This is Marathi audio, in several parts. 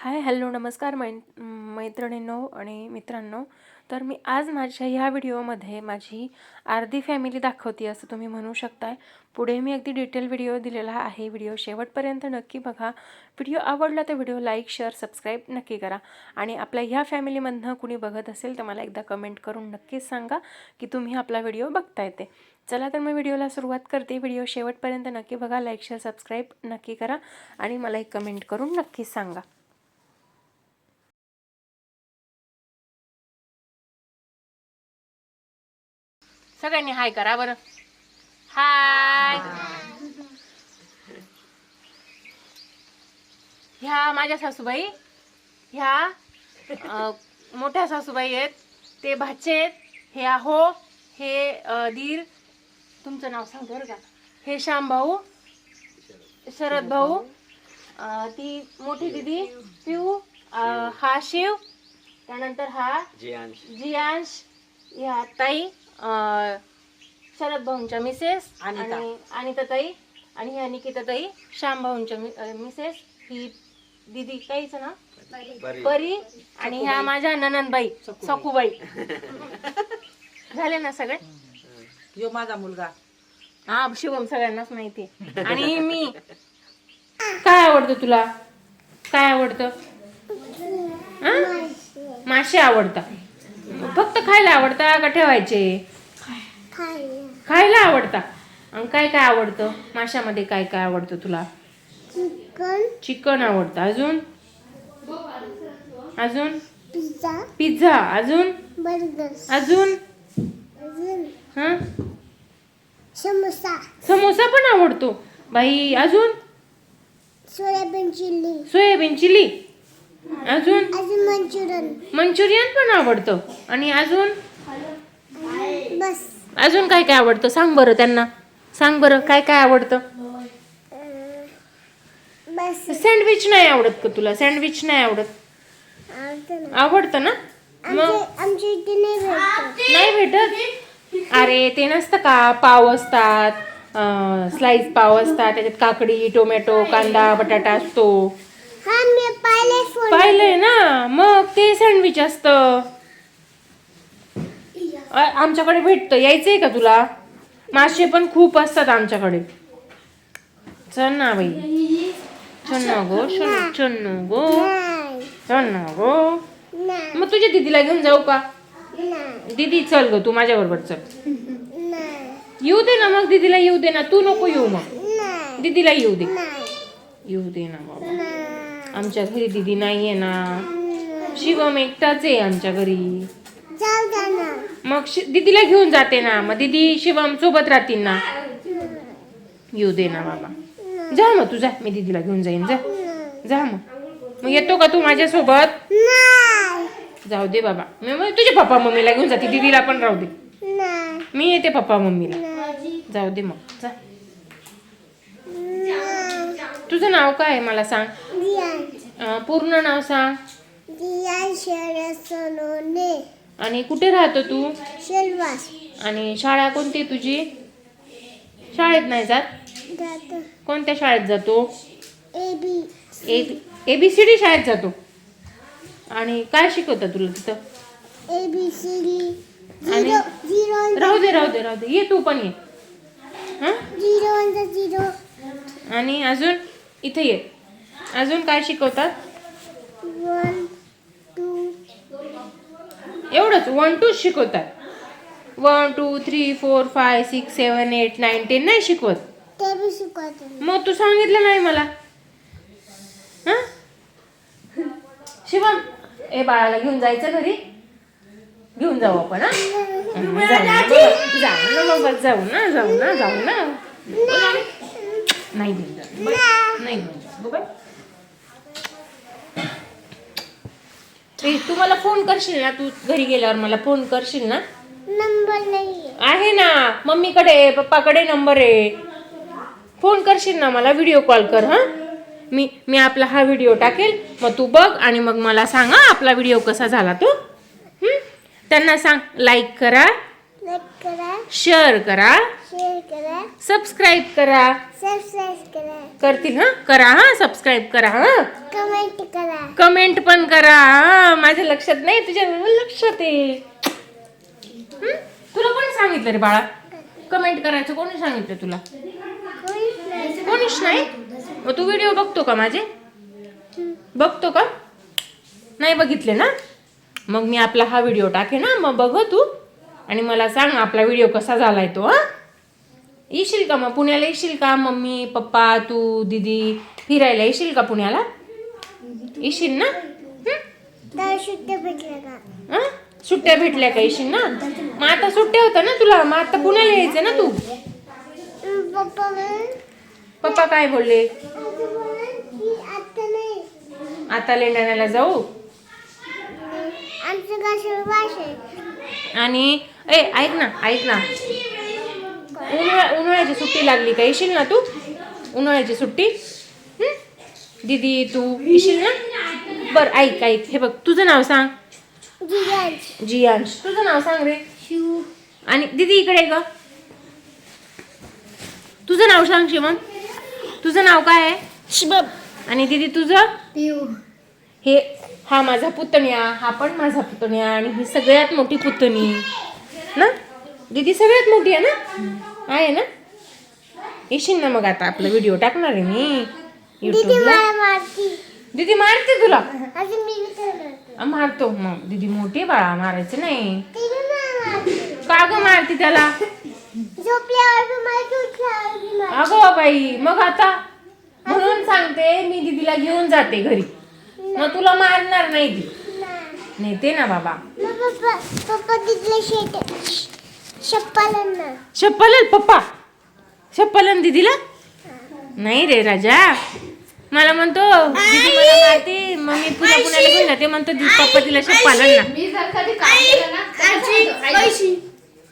हाय हॅलो नमस्कार मैत्रिणींनो आणि मित्रांनो. तर मी आज माझ्या ह्या व्हिडिओमध्ये माझी अर्धी फॅमिली दाखवते असं तुम्ही म्हणू शकताय. पुढे मी अगदी डिटेल व्हिडिओ दिलेला आहे. व्हिडिओ शेवटपर्यंत नक्की बघा. व्हिडिओ आवडला तर व्हिडिओ लाईक शेअर सबस्क्राईब नक्की करा. आणि आपल्या ह्या फॅमिलीमधनं कुणी बघत असेल तर मला एकदा कमेंट करून नक्कीच सांगा की तुम्ही आपला व्हिडिओ बघताय ते. चला तर मी व्हिडिओला सुरुवात करते. व्हिडिओ शेवटपर्यंत नक्की बघा, लाईक शेअर सबस्क्राईब नक्की करा आणि मला एक कमेंट करून नक्कीच सांगा. सगळ्यांनी हाय करा बरं. हाय. ह्या माझ्या सासूबाई, ह्या मोठ्या सासूबाई आहेत, ते भाचे आहेत, हे आहो, हे दीर. तुमचं नाव सांगतो बरं का. हे श्याम भाऊ, शरद भाऊ, ती मोठी दिदी पिऊ, हा शिव, त्यानंतर हा जियांश, ह्या ताई शरद भाऊंच्या मिसेस आणि अनिता ताई, आणि ह्या निकिता ताई श्याम भाऊंच्या मिसेस. ही दीदी काहीच ना परी, आणि ह्या माझ्या ननंदबाई सखूबाई. झाले ना सगळे. यो माझा मुलगा. हा शिवम सगळ्यांनाच माहिती. आणि मी. काय आवडतं तुला? काय आवडतं? मासे आवडतात. फक्त खायला आवडता का ठेवायचे? खायला आवडता. आणि काय काय आवडतं माशामध्ये? काय काय आवडतं तुला? चिकन आवडतं. अजून? अजून पिझ्झा. अजून? अजून हा समोसा पण आवडतो बाई. अजून? Soybean chilli. अजून? मंचुरियन पण आवडतं. आणि अजून? अजून काय काय आवडतं सांग बरं त्यांना. सांग बरं काय काय आवडतं. सँडविच नाही आवडत का तुला? सँडविच नाही आवडत? आवडतं ना. मग नाही भेटत. अरे ते नसतं का, पाव असतात, स्लाइस पाव असतात, त्याच्यात काकडी टोमॅटो कांदा बटाटा असतो. पाहिलंय ना. मग ते सँडविच असतं. आमच्याकडे भेटतं. यायचंय का तुला? मासे पण खूप असतात आमच्याकडे. चल ना बाई. चल ना गो. चल ना गो. चल ना गो. मग तुझ्या दीदीला घेऊन जाऊ का? दीदी चल ग, तू माझ्या बरोबर चल. येऊ दे ना मग. दीदीला येऊ दे ना. तू नको येऊ मग. दीदीला येऊ दे. येऊ दे ना बाबा. आमच्या घरी दीदी नाहीये ना. शिवम एकटाच आहे आमच्या घरी. मग दीदीला घेऊन जाते ना. मग दीदी शिवम सोबत राहतील ना. येऊ दे ना बाबा. जा मग तू जा. मी दीदीला घेऊन जाईन. जा जा मग येतो का तू माझ्यासोबत? जाऊ दे बाबा. मी तुझ्या पप्पा मम्मीला घेऊन जाते. दीदीला पण राहू दे. मी येते पप्पा मम्मीला. जाऊ दे मग जा. तुझं नाव काय आहे मला सांग. पूर्ण नाव सांग. आणि कुठे राहतो तू? आणि शाळा कोणती तुझी? शाळेत नाही जात? कोणत्या शाळेत जातो? ABCD शाळेत जातो. आणि काय शिकवतात तुला तिथं? आणि राहू दे. ये तू पण ये. आणि अजून इथे ये. अजून काय शिकवतात? एवढंच 1 2 शिकवतात. 1 2 3 4 5 6 7 8 9 10 नाही शिकवत. मग तू सांगितलं नाही मला. शिवम ए बाळाला घेऊन जायचं घरी. घेऊन जाऊ आपण. जाऊ ना. नाही तू मला फोन करशील ना. तू घरी गेल्यावर मला फोन करशील ना. नंबर नाही आहे ना. मम्मीकडे पप्पाकडे नंबर आहे. फोन करशील ना मला. व्हिडिओ कॉल कर. मी आपला हा व्हिडिओ टाकेल. मग तू बघ आणि मग मला सांग आपला व्हिडिओ कसा झाला तो. त्यांना सांग लाईक करा, लाईक करा, शेअर करा, शेअर करा, सबस्क्राईब करा. सबस्क्राईब करा, करतील हा, करा हा, सबस्क्राईब करा हा, कमेंट करा. कमेंट पण करा हा. माझ्या लक्षात नाही, तुझ्या लक्षात आहे. तुला कोणी सांगितलं रे बाळा कमेंट करायचं? कोणी सांगितलं तुला? कोणीच नाही. मग तू व्हिडिओ बघतो का माझे? बघतो का? नाही बघितले ना? मग मी आपला हा व्हिडिओ टाके ना, मग बघ तू आणि मला सांग आपला व्हिडिओ कसा झालाय तो. हा, येशील का? मग पुण्याला येशील का? मम्मी पप्पा तू दीदी फिरायला येशील का पुण्याला? येशील ना? तर सुट्ट्या भेटल्या का? हं? सुट्ट्या भेटल्या का? येशील ना? मग आता सुट्ट्या होत्या ना तुला, मग आता पुण्याला यायचं ना तू. पप्पा म्हण, पप्पा काय बोलले? की आता नाही. आता लेंडाण्याला जाऊ. आमचं गाव वाश आहे. आणि ऐक ना उन्हाळ्याची सुट्टी लागली का? येशील ना तू? उन्हाळ्याची सुट्टी दीदी तू येशील ना? बर ऐक हे बघ, तुझं नाव सांग. जियांश. तुझं नाव सांग रे. आणि दीदी इकडे ग. तुझं नाव सांग शिवम. तुझं नाव काय आहे? शिवम. आणि दीदी तुझं? हे हा माझा पुतण्या, हा पण माझा पुतण्या आणि ही सगळ्यात मोठी पुतणी ना. दीदी सगळ्यात मोठी आहे ना? आहे ना? येशील ना? मग आता आपला व्हिडिओ टाकणार आहे मी युट्यूबला. दीदी मारते तुला? मारतो. मग दीदी मोठी बाळा, मारायचं नाही. का ग मारते त्याला? अगो बाई, मग आता म्हणून सांगते मी दीदीला घेऊन जाते घरी, मग तुला मारणार नाही ती. नेते ना बाबा. पप्पा तिथले शप्पल पप्पा, शप्पल दीदीला नाही रे राजा. मला म्हणतो दीदी मला मारते, मग मी पुण्याला घेऊन जाते. म्हणतो पप्पा तिला शप्पल ना. मी जर कधी काम केलं ना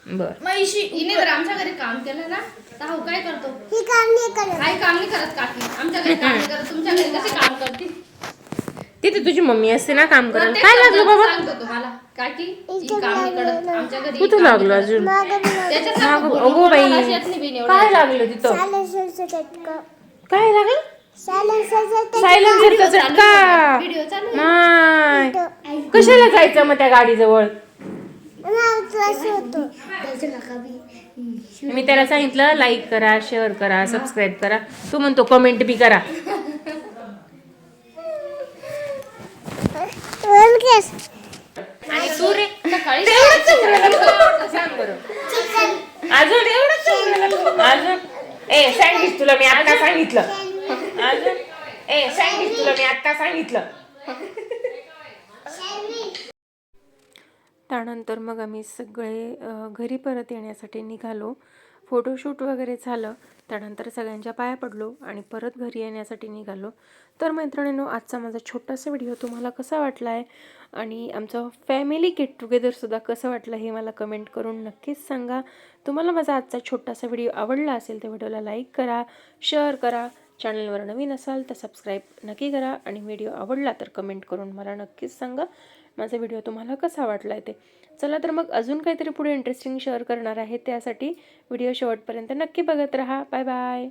बर हिने जर आमच्या घरी काम केलं ना तर हा काय करतो? ही काम नाही करत. काही काम नाही करत काकी. आमच्या घरी काम नाही करत. तुमच्या घरी कसे काम करते? तिथे तुझी मम्मी असते ना काम करायला. प्रत्येक काय लागलं शब्दात बाबा? सांगतो तुम्हाला काकी ही काम नाही करत. आमच्या घरी कुठं लागलं अजून? त्याच्यासारखं अगो बोलून बाई, कोणाला अशी येत नाही बिन एवढं. काय लागलं तिथं? काय लागलं? सायलेन्सरचा सायलेन्सरचा झटका. व्हिडिओ चालू नाही, कशाला जायचं मग त्या गाडीजवळ? होतो. मी त्याला सांगितलं लाईक करा, शेअर करा, सबस्क्राईब करा. तू म्हणतो कमेंट बी करा. आणि तू रे सकाळी सांग बरं. अजून एवढं अजून सँडविच तुला मी आता सांगितलं. अजून सँडविच तुला मी आता सांगितलं. त्यानंतर मग आम्ही सगळे घरी परत येण्यासाठी निघालो. फोटोशूट वगैरे झालं. त्यानंतर सगळ्यांच्या पाया पडलो आणि परत घरी येण्यासाठी निघालो. तर मैत्रिणींनो, आजचा माझा छोटासा व्हिडिओ तुम्हाला कसा वाटला आहे आणि आमचं फॅमिली गेट टुगेदरसुद्धा कसं वाटलं हे मला कमेंट करून नक्कीच सांगा. तुम्हाला माझा आजचा छोटासा व्हिडिओ आवडला असेल तर व्हिडिओला लाईक करा, शेअर करा. चॅनलवर नवीन असाल तर सबस्क्राईब नक्की करा आणि व्हिडिओ आवडला तर कमेंट करून मला नक्कीच सांगा माझा व्हिडिओ तुम्हाला कसा वाटला आहे ते. चला तर मग अजून काहीतरी पुढे इंटरेस्टिंग शेअर करणार आहे, त्यासाठी व्हिडिओ शेवटपर्यंत नक्की बघत राहा. Bye bye.